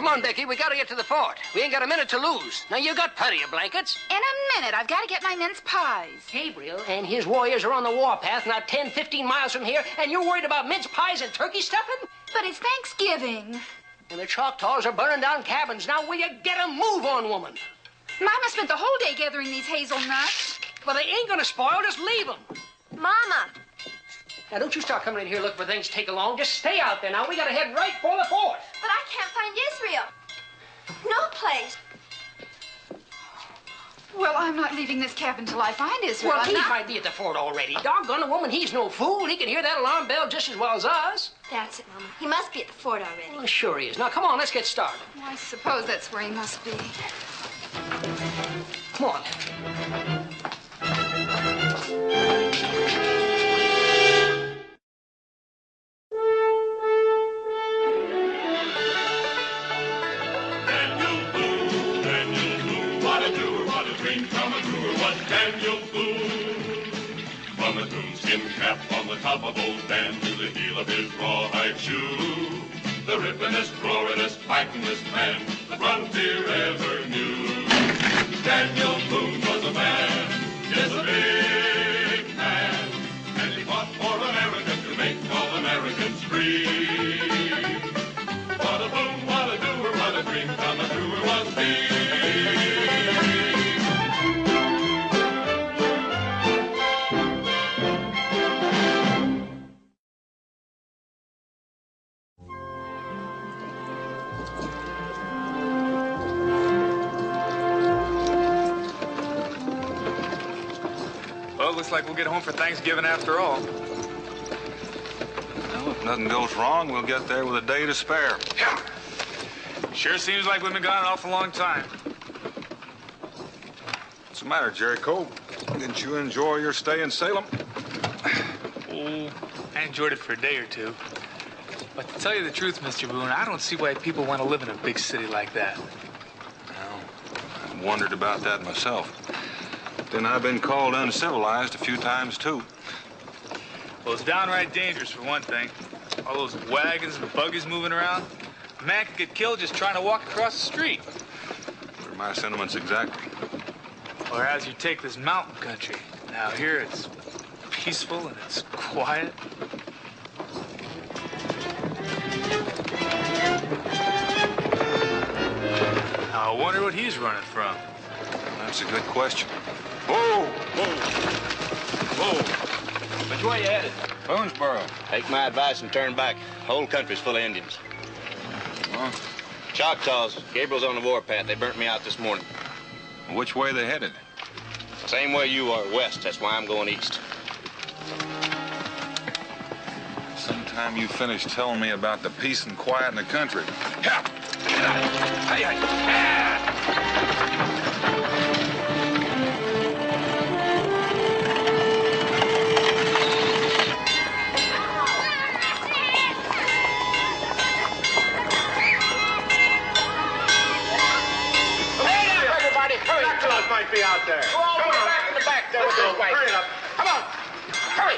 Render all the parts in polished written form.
on, Becky. We gotta get to the fort. We ain't got a minute to lose. Now, you got plenty of blankets. In a minute. I've got to get my mince pies. Gabriel and his warriors are on the warpath, not 10, 15 miles from here, and you're worried about mince pies and turkey stuffing? But it's Thanksgiving. And the Choctaws are burning down cabins. Now, will you get a move on, woman? Mama spent the whole day gathering these hazelnuts. Well, they ain't gonna spoil. Just leave them. Mama. Now, don't you start coming in here looking for things to take along. Just stay out there. Now, we gotta head right for the fort. But I can't find Israel. No place. Well, I'm not leaving this cabin till I find Israel. Well, he might be at the fort already. Doggone the woman, he's no fool. He can hear that alarm bell just as well as us. That's it, Mama. He must be at the fort already. Well, sure he is. Now, come on, let's get started. Well, I suppose that's where he must be. Come on. From a coonskin cap on the top of old Dan to the heel of his rawhide shoe, the rippin'est, roaring'est, fighting'est man the frontier ever knew. Daniel Boone was a man, yes, a big man, and he fought for America to make all Americans free. What a boon, what a doer, what a dream come truer was he. Well, looks like we'll get home for Thanksgiving after all. Well, if nothing goes wrong, we'll get there with a day to spare. Yeah. Sure seems like we've been gone an awful long time. What's the matter, Jericho? Didn't you enjoy your stay in Salem? Oh, I enjoyed it for a day or two. But to tell you the truth, Mr. Boone, I don't see why people want to live in a big city like that. Well, I've wondered about that myself. Then I've been called uncivilized a few times, too. Well, it's downright dangerous, for one thing. All those wagons and buggies moving around. A man could get killed just trying to walk across the street. What are my sentiments exactly? Or as you take this mountain country. Now, here it's peaceful and it's quiet. Now, I wonder what he's running from. That's a good question. Whoa! Whoa! Whoa! Which way you headed? Boonesboro. Take my advice and turn back. The whole country's full of Indians. Huh? Choctaws. Gabriel's on the warpath. They burnt me out this morning. Which way they headed? Same way you are, west. That's why I'm going east. Sometime you finish telling me about the peace and quiet in the country. Yeah. Hey, hey. Might be out there. Go all the way back in the back there with those whites. Hurry up. Come on. Hurry.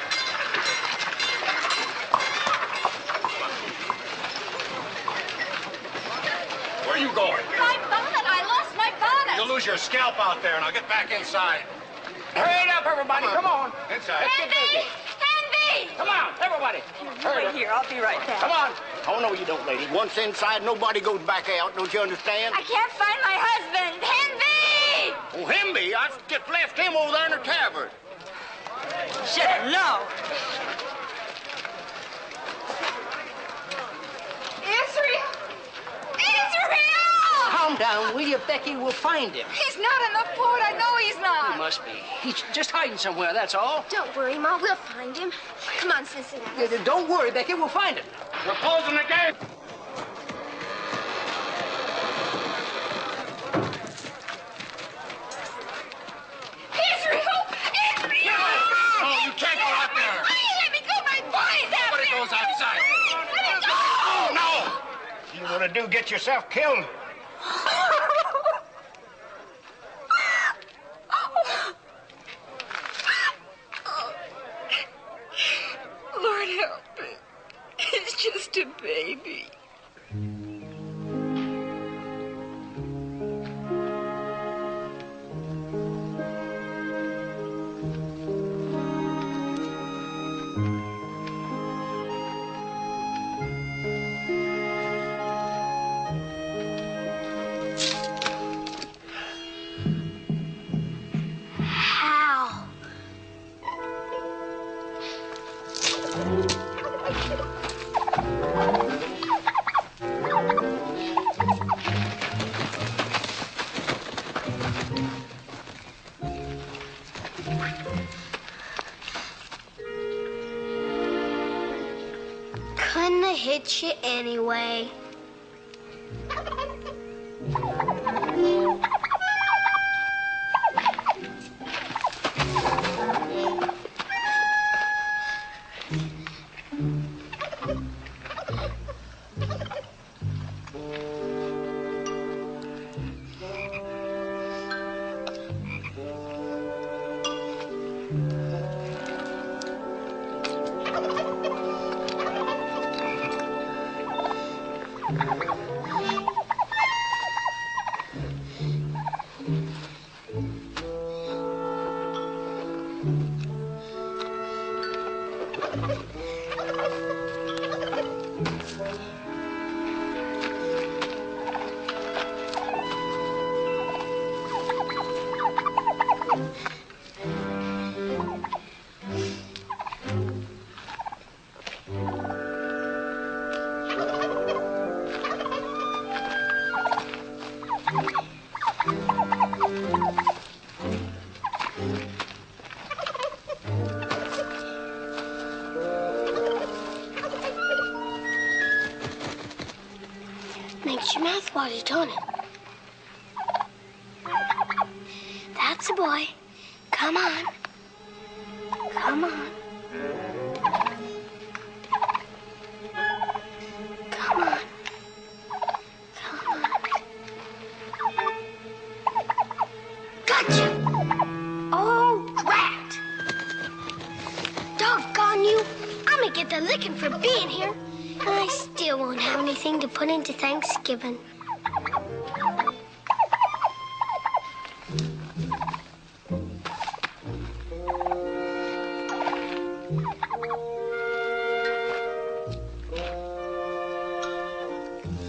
Where are you going? My bonnet. I lost my bonnet. You'll lose your scalp out there, and I'll get back inside. Hurry it up, everybody. Come on. Inside. Handy! Handy! Come on, everybody. Hurry Wait up. here. I'll be right back. Come on. Oh, no, you don't, lady. Once inside, nobody goes back out. Don't you understand? I can't find my husband. Handy! Oh, Himby, I just left him over there in the tavern. Should have known. Israel! Israel! Calm down, will you, Becky? We'll find him. He's not in the fort. I know he's He not. must be. He's just hiding somewhere, that's all. Don't worry, Ma. We'll find him. Come on, Cincinnati. Don't worry, Becky. We'll find him. We're closing the gate. Israel! Israel! Oh, you can't go out there. Please let me go. My boy's out Nobody there. goes outside. Let me go. Oh, no. You want to do get yourself killed? Lord help me. He's just a baby. hit you anyway. Makes your mouth water, don't it? That's a boy. Come on. Come on. Come on. Come on. Gotcha! Oh, drat! Doggone you! I'm gonna get the licking for being here. And I still won't have anything to put into Thanksgiving.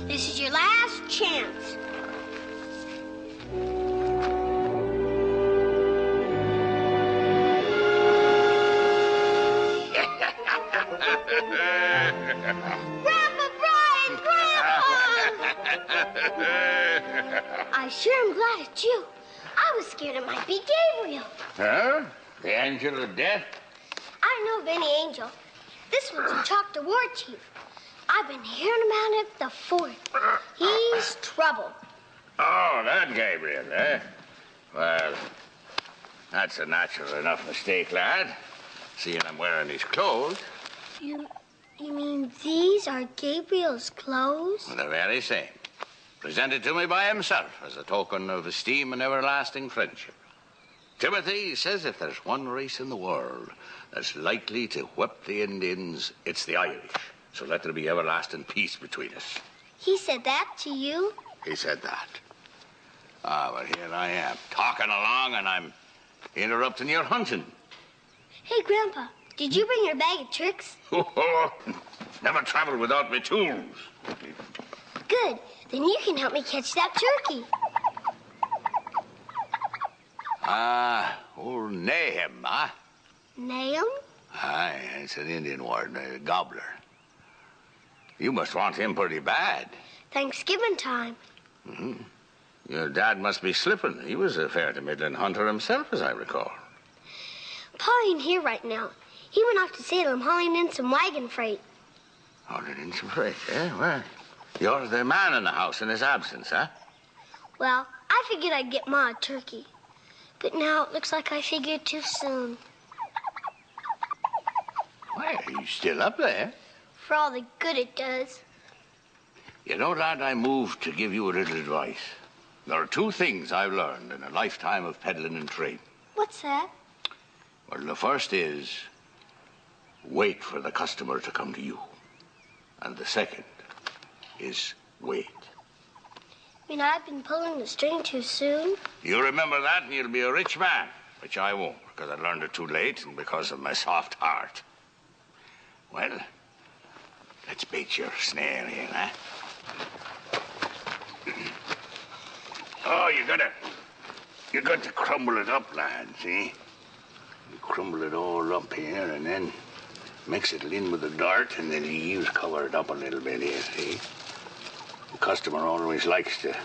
This is your last chance. Grandpa Brian! Grandpa! I sure am glad it's you. I was scared it might be Gabriel. Huh? The angel of death? I don't know of any angel. This one's a Choctaw war chief. I've been hearing about it the fort. He's trouble. Oh, that Gabriel, eh? Well, that's a natural enough mistake, lad. Seeing I'm wearing his clothes. You mean these are Gabriel's clothes? The very same. Presented to me by himself as a token of esteem and everlasting friendship. Timothy says if there's one race in the world that's likely to whip the Indians, it's the Irish. So let there be everlasting peace between us. He said that to you? He said that. But here I am, talking along, and I'm interrupting your hunting. Hey, Grandpa, did you bring your bag of tricks? Never traveled without my tools. Good. Then you can help me catch that turkey. Old Nahum, huh? Nahum? Aye, it's an Indian word, a gobbler. You must want him pretty bad. Thanksgiving time. Mm-hmm. Your dad must be slipping. He was a fair to middling hunter himself, as I recall. Pa ain't here right now. He went off to Salem hauling in some wagon freight. Hauling in some freight, eh? Well, you're the man in the house in his absence, huh? Well, I figured I'd get Ma a turkey. But now it looks like I figured too soon. Why, are you still up there? For all the good it does. You know, lad, I moved to give you a little advice. There are two things I've learned in a lifetime of peddling and trade. What's that? Well, the first is wait for the customer to come to you. And the second is wait. You mean I've been pulling the string too soon? You remember that and you'll be a rich man. Which I won't, because I learned it too late and because of my soft heart. Well, let's bait your snare here, huh? Oh, you got to crumble it up, lad, see? You crumble it all up here and then mix it in with the dirt and the leaves, cover it up a little bit here, see? The customer always likes to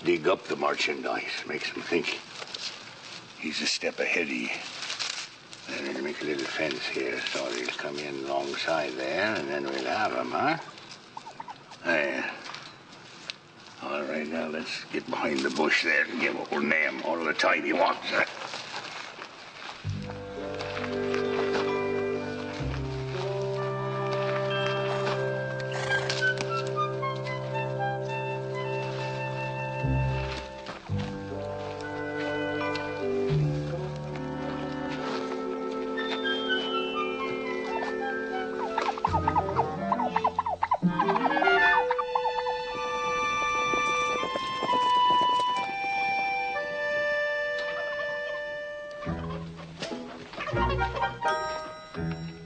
dig up the merchandise, makes him think he's a step ahead of you. We'll make a little fence here so they'll come in alongside there, and then we'll have them, huh? There. All right, now let's get behind the bush there and give old Name all the time he wants, huh?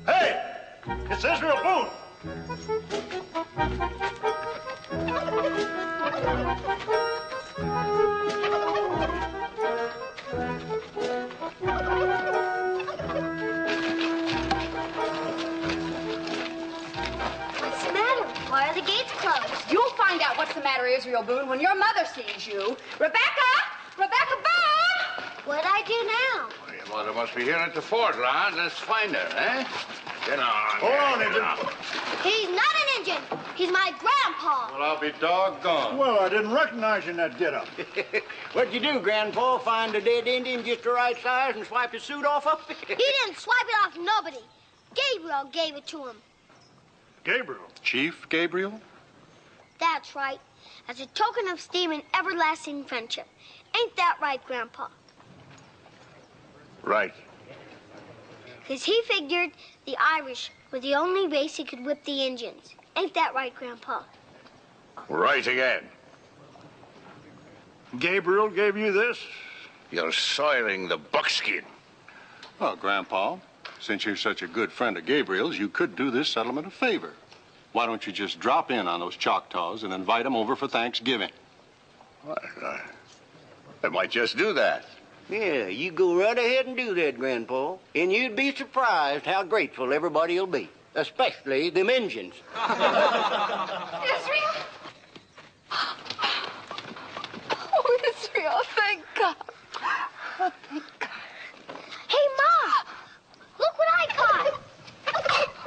Hey! It's Israel Boone! What's the matter? Why are the gates closed? You'll find out what's the matter, Israel Boone, when your mother sees you. Rebecca! Rebecca Boone! What'd I do now? Well, your mother must be here at the fort, lad. Let's find her, eh? Get on. Hold on, Injun. He's not an Indian. He's my grandpa. Well, I'll be doggone. Well, I didn't recognize you in that get-up. What'd you do, Grandpa? Find a dead Indian just the right size and swipe his suit off of? He didn't swipe it off nobody. Gabriel gave it to him. Gabriel. Chief Gabriel? That's right. As a token of esteem and everlasting friendship. Ain't that right, Grandpa? Right. Because he figured the Irish were the only race who could whip the Indians. Ain't that right, Grandpa? Right again. Gabriel gave you this? You're soiling the buckskin. Well, Grandpa, since you're such a good friend of Gabriel's, you could do this settlement a favor. Why don't you just drop in on those Choctaws and invite them over for Thanksgiving? Well, I might just do that. Yeah, you go right ahead and do that, Grandpa. And you'd be surprised how grateful everybody'll be. Especially them Injuns. Israel? Oh, Israel, thank God. Oh, thank God. Hey, Ma! Look what I caught!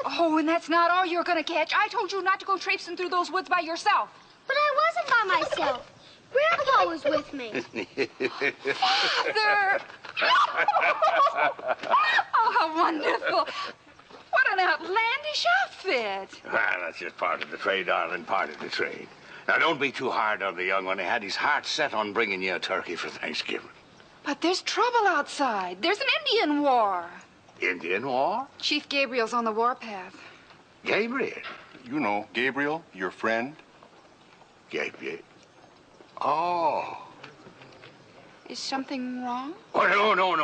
Oh, and that's not all you're gonna catch. I told you not to go traipsing through those woods by yourself. But I wasn't by myself. Grandpa was with me. Father! Oh, how wonderful. What an outlandish outfit. Well, that's just part of the trade, darling, part of the trade. Now, don't be too hard on the young one. He had his heart set on bringing you a turkey for Thanksgiving. But there's trouble outside. There's an Indian war. Indian war? Chief Gabriel's on the warpath. Gabriel? You know, Gabriel, your friend. Gabriel? Oh. Is something wrong? Oh, no,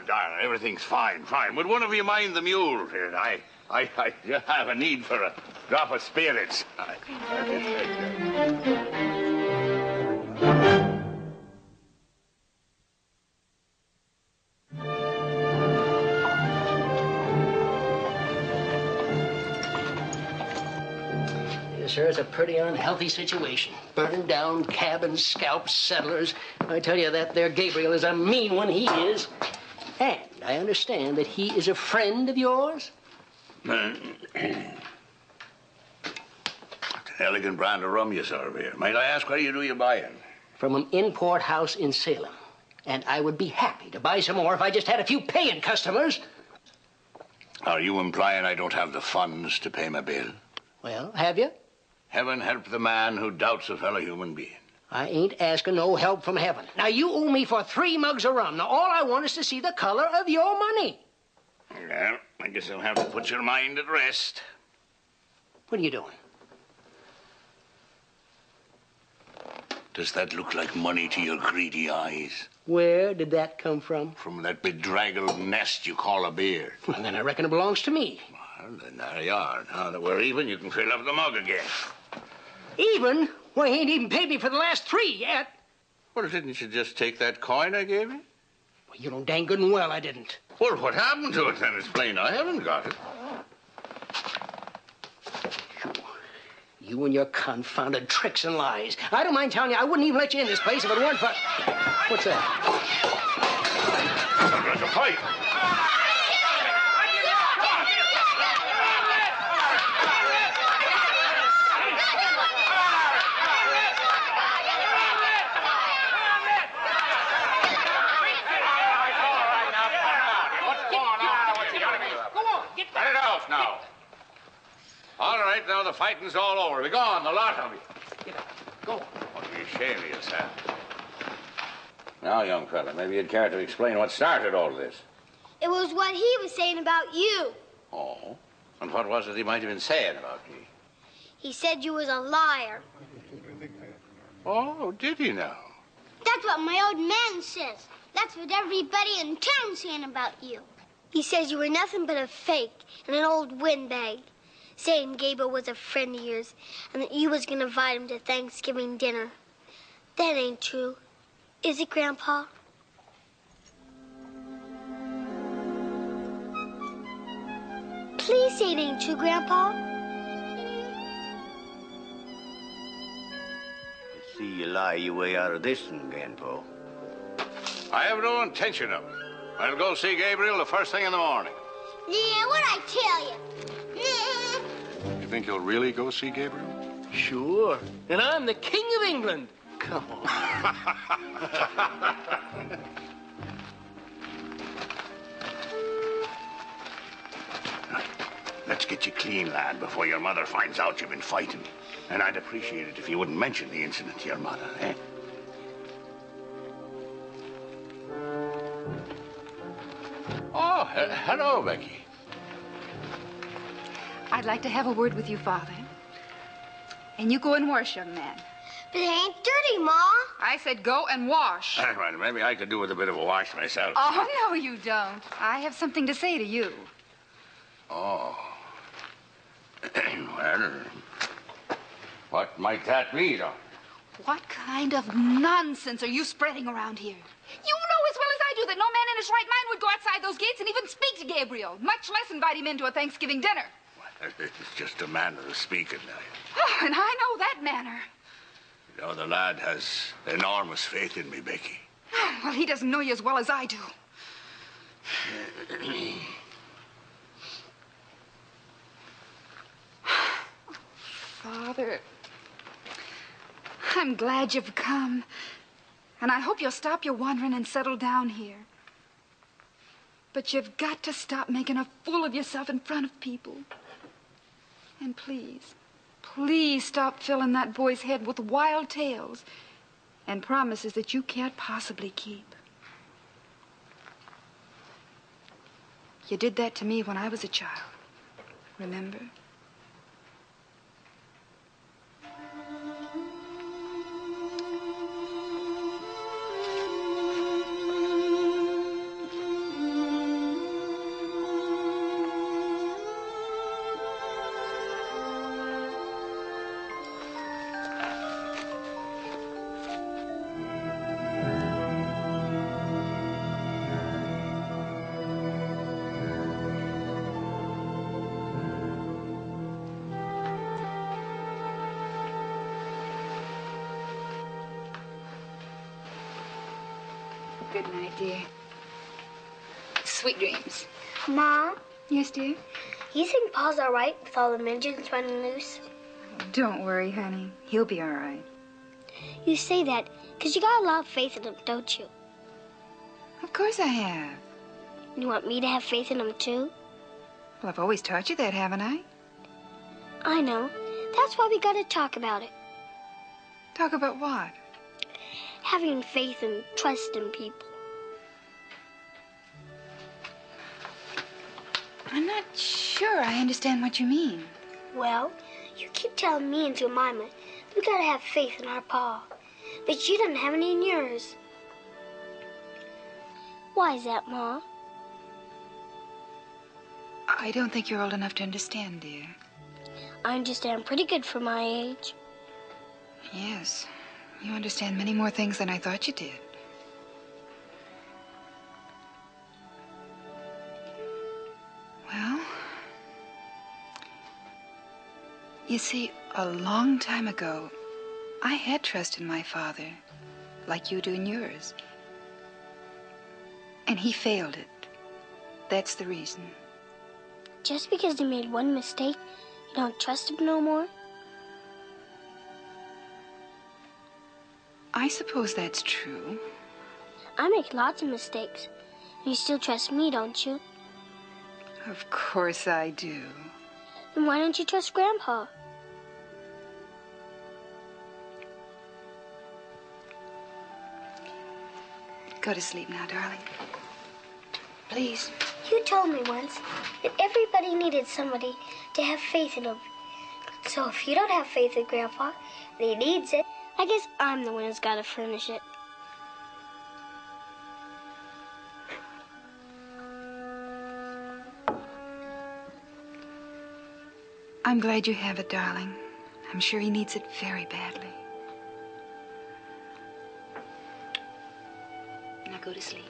darling. Everything's fine. Would one of you mind the mule? I just have a need for a drop of spirits. Yes, sir, it's a pretty unhealthy situation. Burning down cabins, scalps, settlers. I tell you, that there Gabriel is a mean one, he is. And I understand that he is a friend of yours? An elegant brand of rum you serve here. Might I ask where you do your buying? From an import house in Salem. And I would be happy to buy some more if I just had a few paying customers. Are you implying I don't have the funds to pay my bill? Well, have you? Heaven help the man who doubts a fellow human being. I ain't asking no help from heaven. Now, you owe me for 3 mugs of rum. Now, all I want is to see the color of your money. Well, I guess I'll have to put your mind at rest. What are you doing? Does that look like money to your greedy eyes? Where did that come from? From that bedraggled nest you call a beard. Well, then I reckon it belongs to me. Well, then there you are. Now that we're even, you can fill up the mug again. Even? Well, he ain't even paid me for the last 3 yet. Well, didn't you just take that coin I gave you? Well, you know dang good and well I didn't. Well, what happened to it then? It's plain I haven't got it. You and your confounded tricks and lies. I don't mind telling you, I wouldn't even let you in this place if it weren't for... What's that? Sounds like a fight. right, now the fighting's all over. Be gone, the lot of you. Get up. Go on. What are you ashamed of yourself? Now, young fella, maybe you'd care to explain what started all this. It was what he was saying about you. Oh? And what was it he might have been saying about me? He said you was a liar. Oh, did he now? That's what my old man says. That's what everybody in town's saying about you. He says you were nothing but a fake and an old windbag, saying Gabriel was a friend of yours and that you was going to invite him to Thanksgiving dinner. That ain't true. Is it, Grandpa? Please say it ain't true, Grandpa. See you lie your way out of this one, Grandpa. I have no intention of it. I'll go see Gabriel the first thing in the morning. Yeah, what'd I tell you? You think you'll really go see Gabriel? Sure. And I'm the King of England. Come on. Let's get you clean, lad, before your mother finds out you've been fighting. And I'd appreciate it if you wouldn't mention the incident to your mother, eh? Oh, hello, Becky. I'd like to have a word with you, Father. And you go and wash, young man. But it ain't dirty, Ma. I said go and wash. Well, maybe I could do with a bit of a wash myself. Oh, no, you don't. I have something to say to you. Oh. Well, what might that be, Doctor? What kind of nonsense are you spreading around here? You know as well as I do that no man in his right mind would go outside those gates and even speak to Gabriel, much less invite him into a Thanksgiving dinner. Well, it's just a manner of speaking now. Oh, and I know that manner. You know, the lad has enormous faith in me, Becky. Well, he doesn't know you as well as I do. Father, I'm glad you've come. And I hope you'll stop your wandering and settle down here. But you've got to stop making a fool of yourself in front of people. And please, please stop filling that boy's head with wild tales and promises that you can't possibly keep. You did that to me when I was a child. Remember? Good night, dear. Sweet dreams. Ma, Yes, dear? you think Pa's all right with all the midgets running loose? Don't worry, honey. He'll be all right. You say that because you got a lot of faith in him, don't you? Of course I have. You want me to have faith in him, too? Well, I've always taught you that, haven't I? I know. That's why we got to talk about it. Talk about what? Having faith and trust in people. I'm not sure I understand what you mean. Well, you keep telling me and Jemima we got to have faith in our Pa. But you didn't have any in yours. Why is that, Ma? I don't think you're old enough to understand, dear. I understand pretty good for my age. Yes. You understand many more things than I thought you did. Well, you see, a long time ago, I had trust in my father, like you do in yours. And he failed it. That's the reason. Just because he made one mistake, you don't trust him no more? I suppose that's true. I make lots of mistakes. You still trust me, don't you? Of course I do. Then why don't you trust Grandpa? Go to sleep now, darling. Please. You told me once that everybody needed somebody to have faith in them. So if you don't have faith in Grandpa, and he needs it, I guess I'm the one who's got to furnish it. I'm glad you have it, darling. I'm sure he needs it very badly. Now go to sleep.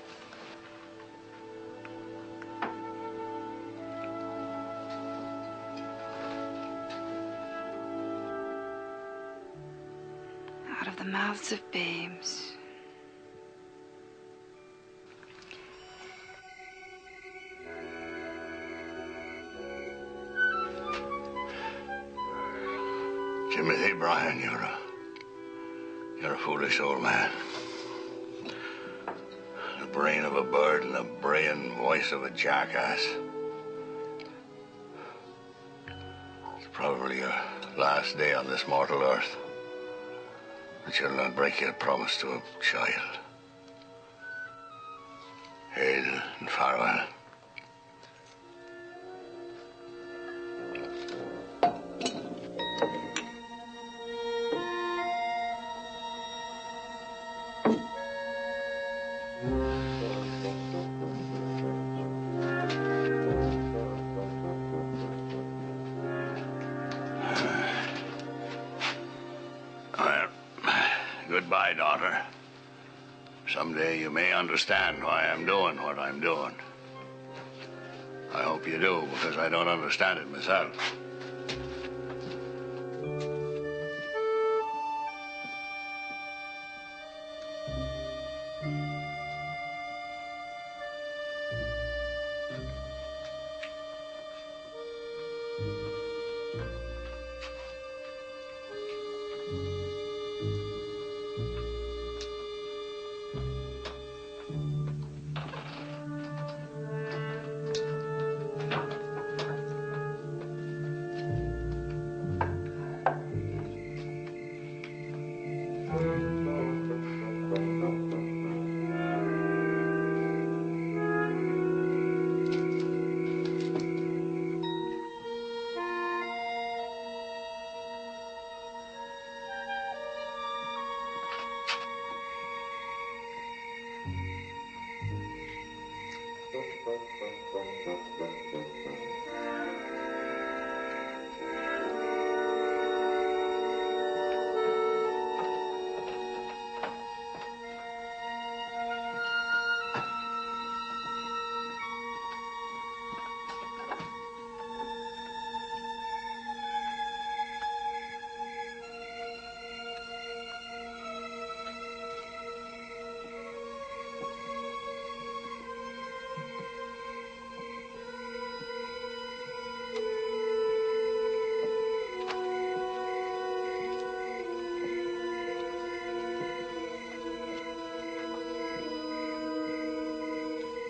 Out of the mouths of babes. Timothy Bryan, you're a foolish old man. The brain of a bird and the braying voice of a jackass. It's probably your last day on this mortal earth. But you'll not break your promise to a child. Hail and farewell. Goodbye, daughter. Someday you may understand why I'm doing what I'm doing. I hope you do, because I don't understand it myself.